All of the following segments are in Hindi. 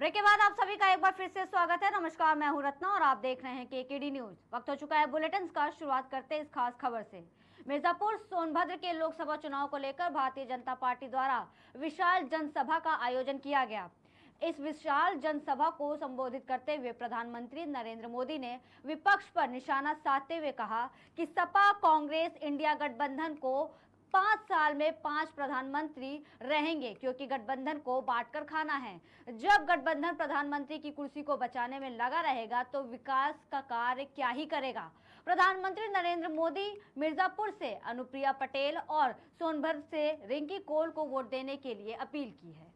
ब्रेक के बाद आप सभी का एक बार फिर से स्वागत है। नमस्कार, मैं हूं रत्ना और आप देख रहे हैं केकेडी न्यूज। वक्त हो चुका है बुलेटिन का। शुरुआत करते हैं इस खास खबर से। मिर्जापुर सोनभद्र के लोकसभा चुनाव को लेकर भारतीय जनता पार्टी द्वारा विशाल जनसभा का आयोजन किया गया। इस विशाल जनसभा को संबोधित करते हुए प्रधानमंत्री नरेंद्र मोदी ने विपक्ष पर निशाना साधते हुए कहा कि सपा कांग्रेस इंडिया गठबंधन को 5 साल में 5 प्रधानमंत्री रहेंगे, क्योंकि गठबंधन को बांटकर खाना है। जब गठबंधन प्रधानमंत्री की कुर्सी को बचाने में लगा रहेगा तो विकास का कार्य क्या ही करेगा। प्रधानमंत्री नरेंद्र मोदी मिर्जापुर से अनुप्रिया पटेल और सोनभद्र से रिंकी कोल को वोट देने के लिए अपील की है।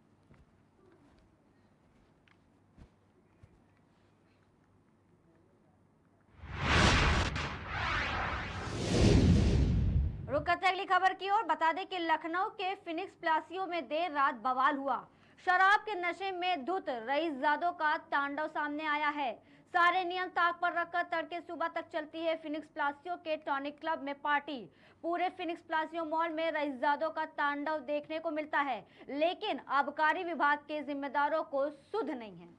रुक करते अगली खबर की ओर। बता दें कि लखनऊ के फिनिक्स प्लासियो में देर रात बवाल हुआ। शराब के नशे में धुत रईसजादों का तांडव सामने आया है। सारे नियम ताक पर रखकर तड़के सुबह तक चलती है फिनिक्स प्लासियो के टॉनिक क्लब में पार्टी। पूरे फिनिक्स प्लासियो मॉल में रईसजादों का तांडव देखने को मिलता है, लेकिन आबकारी विभाग के जिम्मेदारों को सुध नहीं है।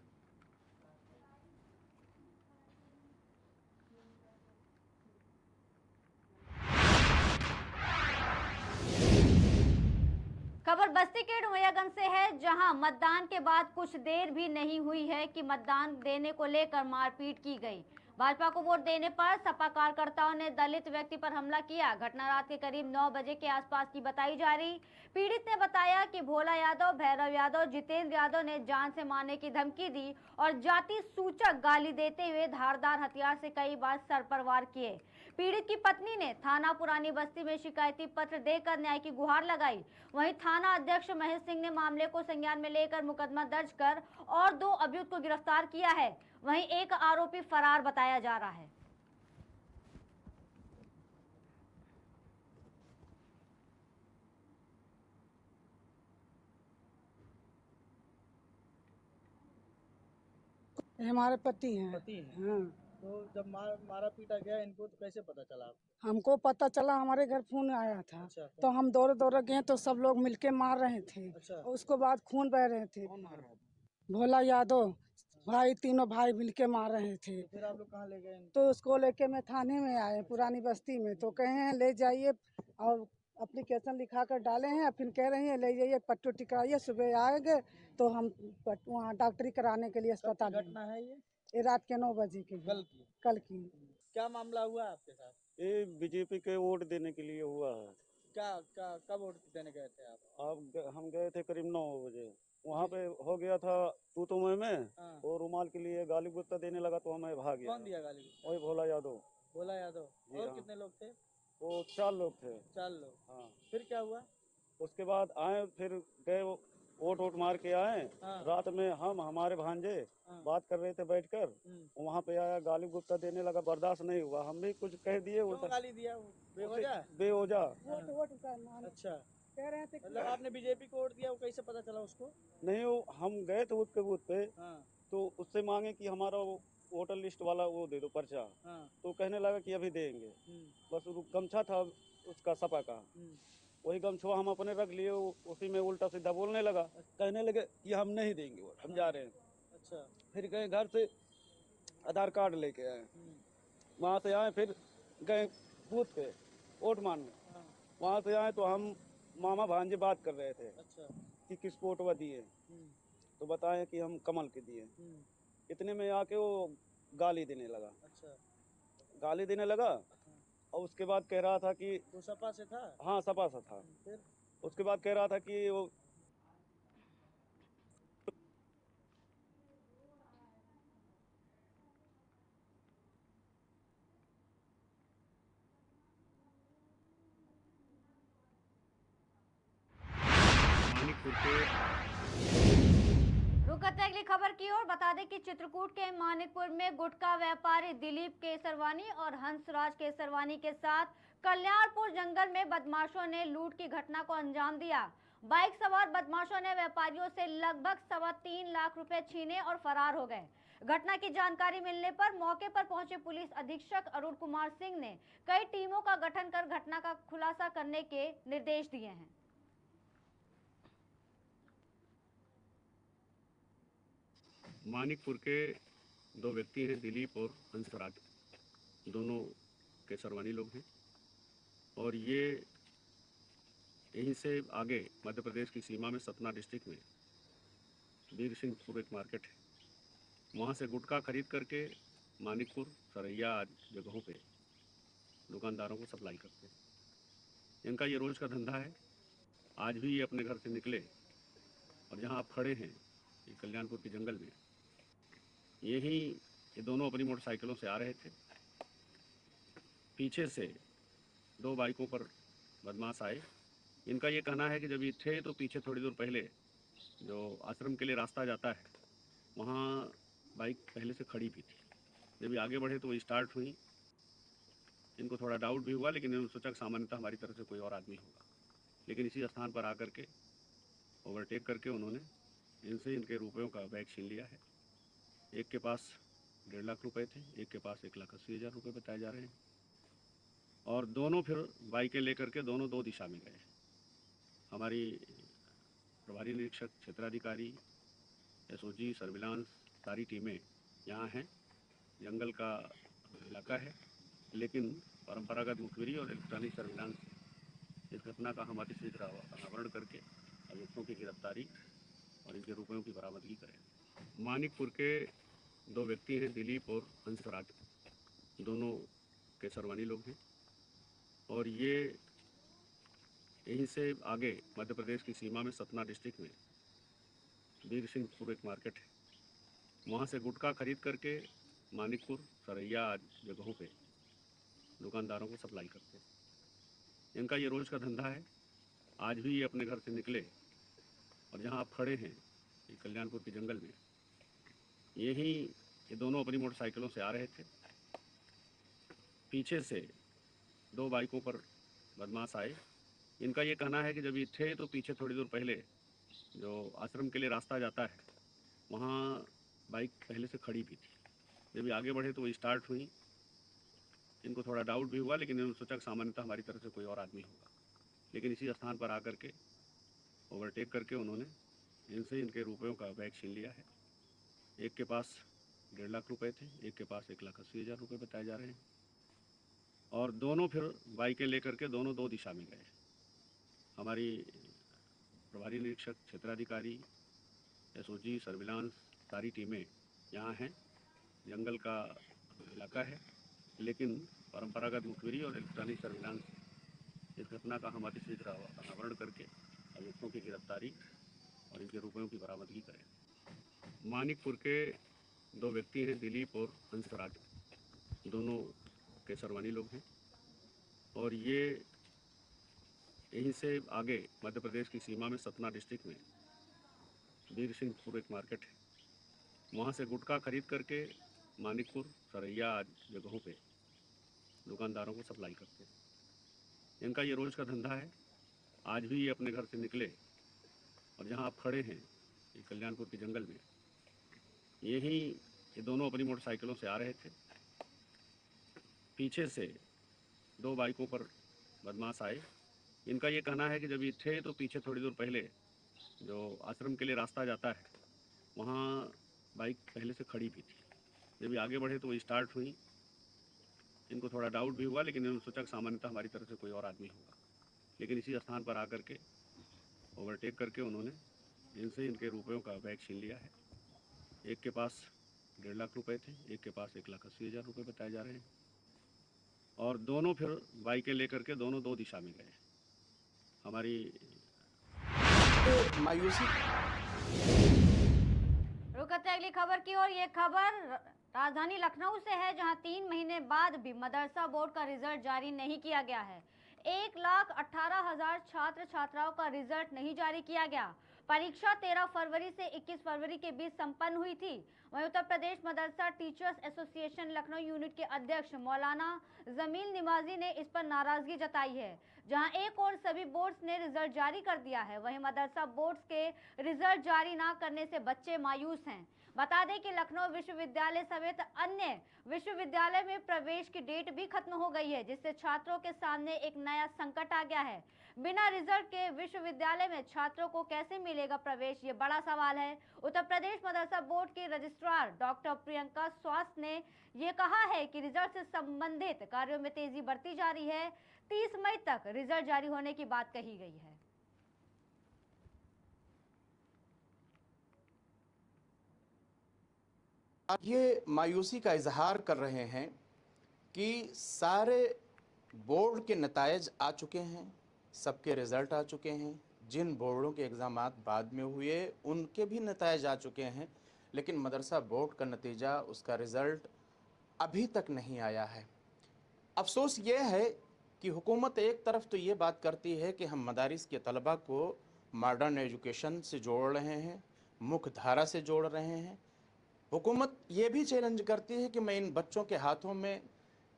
खबर बस्ती के डुमरियागंज से है, जहां मतदान के बाद कुछ देर भी नहीं हुई है कि मतदान देने को लेकर मारपीट की गई। भाजपा को वोट देने पर सपा कार्यकर्ताओं ने दलित व्यक्ति पर हमला किया। घटना रात के करीब 9 बजे के आसपास की बताई जा रही। पीड़ित ने बताया कि भोला यादव, भैरव यादव, जितेंद्र यादव ने जान से मारने की धमकी दी और जाति सूचक गाली देते हुए धारदार हथियार से कई बार सर पर वार किए। पीड़ित की पत्नी ने थाना पुरानी बस्ती में शिकायती पत्र देकर न्याय की गुहार लगाई। वहीं थाना अध्यक्ष महेश सिंह ने मामले को संज्ञान में लेकर मुकदमा दर्ज कर और 2 अभियुक्त को गिरफ्तार किया है। वहीं एक आरोपी फरार बताया जा रहा है। हमारे पति हैं। पति हैं। हाँ, तो जब मारा पीटा गया इनको तो कैसे पता चला आपको? हमको पता चला, हमारे घर फोन आया था। अच्छा, तो हम दौड़े दौड़े गए तो सब लोग मिलके मार रहे थे। अच्छा। उसके बाद खून बह रहे थे। कौन मार रहा था? भोला यादव भाई, तीनों भाई मिलके मार रहे थे। तो फिर आप लोग कहाँ ले गए इनको? तो उसको लेके मैं थाने में आए, पुरानी बस्ती में। तो कहे हैं ले जाइए और एप्लीकेशन लिखा कर डाले हैं। फिर कह रही है ले जाइए, पट्टू टिकाइए, सुबह आएंगे तो हम वहाँ डॉक्टरी कराने के लिए कब की अस्पताल। घटना है ये? ये रात के 9 बजे की। कल की। क्या मामला हुआ आपके साथ? ये बीजेपी के वोट देने के लिए हुआ है। क्या कब वोट देने गए थे आप? हम गए थे करीब 9 बजे। वहाँ पे हो गया था तू तो मैं हाँ। और रुमाल के लिए गाली गुत्ता देने लगा तो मैं भाग गया। कौन दिया गाली? वही भोला यादव। भोला यादव। जी और हाँ। कितने लोग थे? वो 4 लोग थे। 4 लोग। हाँ। फिर क्या हुआ? उसके बाद आए, फिर गए वोट मार के आए। हाँ। रात में हमारे भांजे हाँ। बात कर रहे थे बैठकर। वहाँ पे आया, गाली गुत्ता देने लगा, बर्दाश्त नहीं हुआ, हम भी कुछ कह दिए। क्यों गाली दिया? बेवजह? बेवजह। अच्छा। कह रहे थे मतलब आपने बीजेपी को वोट दिया, वो कैसे पता चला उसको? नहीं, वो हम गए थे उसके बूथ पे। हाँ। तो उससे मांगे कि हमारा वो वोटर लिस्ट वाला वो दे दो पर्चा। हाँ। तो कहने लगा कि अभी देंगे। बस वो गमछा था उसका सपा का, वही गमछुआ हम अपने रख लिए। उसी में उल्टा सीधा बोलने लगा। कहने लगे कि हम नहीं देंगे वोट, हम जा रहे हैं। अच्छा। फिर गए घर से आधार कार्ड लेके आए। वहाँ से आए, फिर गए बूथ पे वोट मांगने। वहाँ से आए तो हम मामा भांजे बात कर रहे थे। अच्छा। कि किसको वोटवा दिए। तो बताएं कि हम कमल के दिए। इतने में आके वो गाली देने लगा। अच्छा। गाली देने लगा और उसके बाद कह रहा था कि वो सपा से था? हाँ, सपा सा था। फिर? उसके बाद कह रहा था कि वो रुकते अगली खबर की ओर। बता दें कि चित्रकूट के मानिकपुर में गुटखा व्यापारी दिलीप केसरवानी और हंसराज केसरवानी के साथ कल्याणपुर जंगल में बदमाशों ने लूट की घटना को अंजाम दिया। बाइक सवार बदमाशों ने व्यापारियों से लगभग 3.25 लाख रुपए छीने और फरार हो गए। घटना की जानकारी मिलने पर मौके पर पहुंचे पुलिस अधीक्षक अरुण कुमार सिंह ने कई टीमों का गठन कर घटना का खुलासा करने के निर्देश दिए हैं। मानिकपुर के दो व्यक्ति हैं, दिलीप और हंसराज, दोनों केसरवानी लोग हैं और ये यहीं से आगे मध्य प्रदेश की सीमा में सतना डिस्ट्रिक्ट में वीर सिंहपुर एक मार्केट है, वहाँ से गुटखा खरीद करके मानिकपुर, सरैया आदि जगहों पे दुकानदारों को सप्लाई करते हैं। इनका ये रोज़ का धंधा है। आज भी ये अपने घर से निकले और जहाँ आप खड़े हैं ये कल्याणपुर के जंगल में, यहीं ये दोनों अपनी मोटरसाइकिलों से आ रहे थे। पीछे से दो बाइकों पर बदमाश आए। इनका ये कहना है कि जब ये थे तो पीछे थोड़ी दूर पहले जो आश्रम के लिए रास्ता जाता है वहाँ बाइक पहले से खड़ी भी थी। जब ये आगे बढ़े तो वो स्टार्ट हुई। इनको थोड़ा डाउट भी हुआ, लेकिन इन्होंने सोचा कि सामान्यतः हमारी तरफ से कोई और आदमी होगा। लेकिन इसी स्थान पर आकर के ओवरटेक करके उन्होंने इनसे इनके रुपयों का बैग छीन लिया है। एक के पास 1.5 लाख रुपए थे, एक के पास 1,80,000 रुपये बताए जा रहे हैं। और दोनों फिर बाइकें लेकर के दोनों दो दिशा में गए। हमारी प्रभारी निरीक्षक, क्षेत्राधिकारी, एसओजी, सर्विलांस सारी टीमें यहाँ हैं। जंगल का इलाका है, लेकिन परंपरागत मुखबिरी और इलेक्ट्रॉनिक सर्विलांस इस घटना का हम अतिशीघ्र अनावरण करके अभियुक्तों की गिरफ्तारी और इनके रुपयों की बरामदगी करें। मानिकपुर के दो व्यक्ति हैं, दिलीप और हंसराज, दोनों केसरवानी लोग हैं और ये यहीं से आगे मध्य प्रदेश की सीमा में सतना डिस्ट्रिक्ट में वीर सिंहपुर एक मार्केट है, वहाँ से गुटखा खरीद करके मानिकपुर, सरैया आदि जगहों पे दुकानदारों को सप्लाई करते हैं। इनका ये रोज़ का धंधा है। आज भी ये अपने घर से निकले और जहाँ आप खड़े हैं ये कल्याणपुर के जंगल में, यहीं ये दोनों अपनी मोटरसाइकिलों से आ रहे थे। पीछे से दो बाइकों पर बदमाश आए। इनका ये कहना है कि जब ये थे तो पीछे थोड़ी दूर पहले जो आश्रम के लिए रास्ता जाता है वहाँ बाइक पहले से खड़ी भी थी। जब ये आगे बढ़े तो वो स्टार्ट हुई। इनको थोड़ा डाउट भी हुआ, लेकिन इन्होंने सोचा कि सामान्यतः हमारी तरफ से कोई और आदमी होगा। लेकिन इसी स्थान पर आकर के ओवरटेक करके उन्होंने इनसे इनके रुपयों का बैग छीन लिया है। एक के पास 1.5 लाख रुपए थे, एक के पास 1,80,000 रुपये बताए जा रहे हैं। और दोनों फिर बाइकें लेकर के दोनों दो दिशा में गए। हमारी प्रभारी निरीक्षक, क्षेत्राधिकारी, एसओजी, सर्विलांस सारी टीमें यहाँ हैं। जंगल का इलाका है, लेकिन परंपरागत मुखबिरी और इलेक्ट्रॉनिक सर्विलांस इस घटना का हम अतिशीघ्र अनावरण करके अभियुक्तों की गिरफ्तारी और इनके रुपयों की बरामदगी करें। मानिकपुर के दो व्यक्ति हैं, दिलीप और हंसराज, दोनों केसरवानी लोग हैं और ये यहीं से आगे मध्य प्रदेश की सीमा में सतना डिस्ट्रिक्ट में वीर सिंहपुर एक मार्केट है, वहाँ से गुटखा खरीद करके मानिकपुर, सरैया आदि जगहों पे दुकानदारों को सप्लाई करते हैं। इनका ये रोज़ का धंधा है। आज भी ये अपने घर से निकले और जहाँ आप खड़े हैं ये कल्याणपुर के जंगल में, यहीं ये दोनों अपनी मोटरसाइकिलों से आ रहे थे। पीछे से दो बाइकों पर बदमाश आए। इनका ये कहना है कि जब ये थे तो पीछे थोड़ी दूर पहले जो आश्रम के लिए रास्ता जाता है वहाँ बाइक पहले से खड़ी भी थी। जब ये आगे बढ़े तो वो स्टार्ट हुई। इनको थोड़ा डाउट भी हुआ, लेकिन इन्होंने सोचा कि सामान्यतः हमारी तरफ से कोई और आदमी होगा। लेकिन इसी स्थान पर आकर के ओवरटेक करके उन्होंने इनसे इनके रुपयों का बैग छीन लिया है। एक के पास 1.5 लाख रुपए थे, एक के पास 1,80,000 रुपये बताए जा रहे हैं। और दोनों फिर बाइकें लेकर के दोनों दो दिशा में गए। हमारी मायूसी रुक करते हैं अगली खबर की ओर। ये खबर राजधानी लखनऊ से है, जहां 3 महीने बाद भी मदरसा बोर्ड का रिजल्ट जारी नहीं किया गया है। 1,18,000 छात्र छात्राओं का रिजल्ट नहीं जारी किया गया। परीक्षा 13 फरवरी से 21 फरवरी के बीच संपन्न हुई थी। वहीं उत्तर प्रदेश मदरसा टीचर्स एसोसिएशन लखनऊ यूनिट के अध्यक्ष मौलाना जमील निमाजी ने इस पर नाराजगी जताई है। जहां एक और सभी बोर्ड्स ने रिजल्ट जारी कर दिया है, वहीं मदरसा बोर्ड्स के रिजल्ट जारी न करने से बच्चे मायूस हैं। बता दें कि लखनऊ विश्वविद्यालय समेत अन्य विश्वविद्यालय में प्रवेश की डेट भी खत्म हो गई है, जिससे छात्रों के सामने एक नया संकट आ गया है। बिना रिजल्ट के विश्वविद्यालय में छात्रों को कैसे मिलेगा प्रवेश, ये बड़ा सवाल है। उत्तर प्रदेश मदरसा बोर्ड की रजिस्ट्रार डॉक्टर प्रियंका स्वास्थ्य ने ये कहा है कि रिजल्ट से संबंधित कार्यों में तेजी बढ़ती जा रही है। 30 मई तक रिजल्ट जारी होने की बात कही गई है। ये मायूसी का इजहार कर रहे हैं कि सारे बोर्ड के नतायज आ चुके हैं, सबके रिज़ल्ट आ चुके हैं, जिन बोर्डों के एग्ज़ामात बाद में हुए उनके भी नतायज आ चुके हैं, लेकिन मदरसा बोर्ड का नतीजा, उसका रिज़ल्ट अभी तक नहीं आया है। अफसोस ये है कि हुकूमत एक तरफ तो ये बात करती है कि हम मदारिस के तलबा को मॉडर्न एजुकेशन से जोड़ रहे हैं, मुख्य धारा से जोड़ रहे हैं। हुकूमत ये भी चैलेंज करती है कि मैं इन बच्चों के हाथों में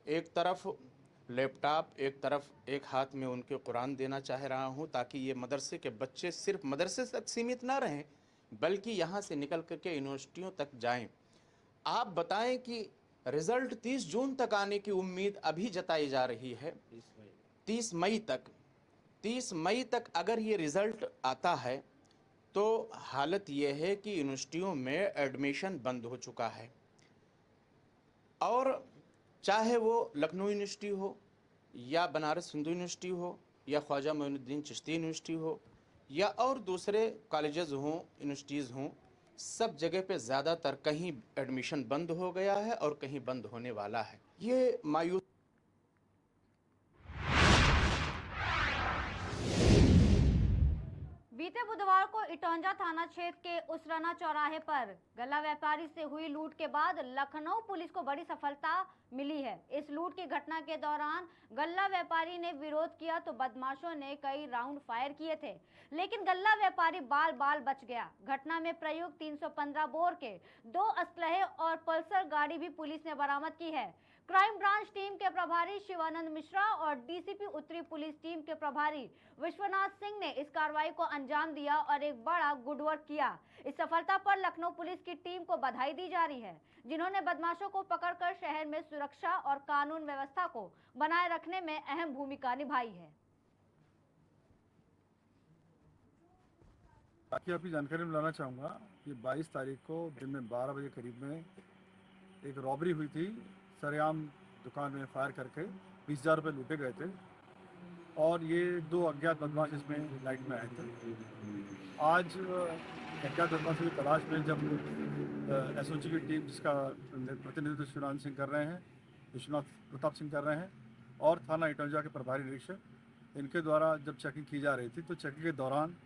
एक तरफ लैपटॉप, एक तरफ एक हाथ में उनके कुरान देना चाह रहा हूँ, ताकि ये मदरसे के बच्चे सिर्फ मदरसे तक सीमित ना रहें, बल्कि यहाँ से निकल करके यूनिवर्सिटियों तक जाएं। आप बताएं कि रिज़ल्ट 30 जून तक आने की उम्मीद अभी जताई जा रही है। 30 मई तक अगर ये रिज़ल्ट आता है तो हालत ये है कि यूनिवर्सिटियों में एडमिशन बंद हो चुका है, और चाहे वो लखनऊ यूनिवर्सिटी हो या बनारस हिंदू यूनिवर्सिटी हो या ख्वाजा मोइनुद्दीन चिश्ती यूनिवर्सिटी हो या और दूसरे कॉलेजेस हों, यूनिवर्सिटीज़ हों, सब जगह पे ज़्यादातर कहीं एडमिशन बंद हो गया है और कहीं बंद होने वाला है। ये मायूस बीते बुधवार को इटौंजा थाना क्षेत्र के उसराना चौराहे पर गल्ला व्यापारी से हुई लूट के बाद लखनऊ पुलिस को बड़ी सफलता मिली है। इस लूट की घटना के दौरान गल्ला व्यापारी ने विरोध किया तो बदमाशों ने कई राउंड फायर किए थे, लेकिन गल्ला व्यापारी बाल बाल बच गया। घटना में प्रयुक्त 315 बोर के 2 असलहे और पल्सर गाड़ी भी पुलिस ने बरामद की है। क्राइम ब्रांच टीम के प्रभारी शिवानंद मिश्रा और डीसीपी उत्तरी पुलिस टीम के प्रभारी विश्वनाथ सिंह ने इस कार्रवाई को अंजाम दिया और एक बड़ा गुड वर्क किया। इस सफलता पर लखनऊ पुलिस की टीम को बधाई दी जा रही है, जिन्होंने बदमाशों को पकड़कर शहर में सुरक्षा और कानून व्यवस्था को बनाए रखने में अहम भूमिका निभाई है। बाकी आपकी जानकारी में लाना चाहूँगा कि 22 तारीख को दिन में 12 बजे करीब में एक रॉबरी हुई थी। सरेआम दुकान में फायर करके 20,000 रुपये लूटे गए थे और ये 2 अज्ञात बदमाश इसमें लाइट में आए थे। आज अज्ञात बदमाशों की तलाश में जब एसओजी की टीम, जिसका प्रतिनिधित्व शिवनाथ सिंह कर रहे हैं, विश्वनाथ प्रताप सिंह कर रहे हैं, और थाना इटौंजा के प्रभारी निरीक्षक, इनके द्वारा जब चेकिंग की जा रही थी तो चेकिंग के दौरान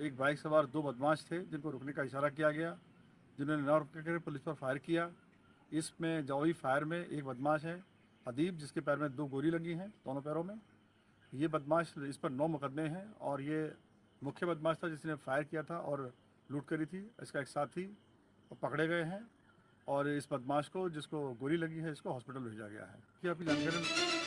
एक बाइक सवार 2 बदमाश थे जिनको रुकने का इशारा किया गया, जिन्होंने न रुकने के पुलिस पर फायर किया। इसमें जवाबी फायर में एक बदमाश है अदीब, जिसके पैर में 2 गोली लगी हैं, दोनों पैरों में। ये बदमाश, इस पर 9 मुकदमे हैं और ये मुख्य बदमाश था जिसने फायर किया था और लूट करी थी। इसका एक साथी पकड़े गए हैं और इस बदमाश को, जिसको गोली लगी है, इसको हॉस्पिटल भेजा गया है। कि आपकी जानकारी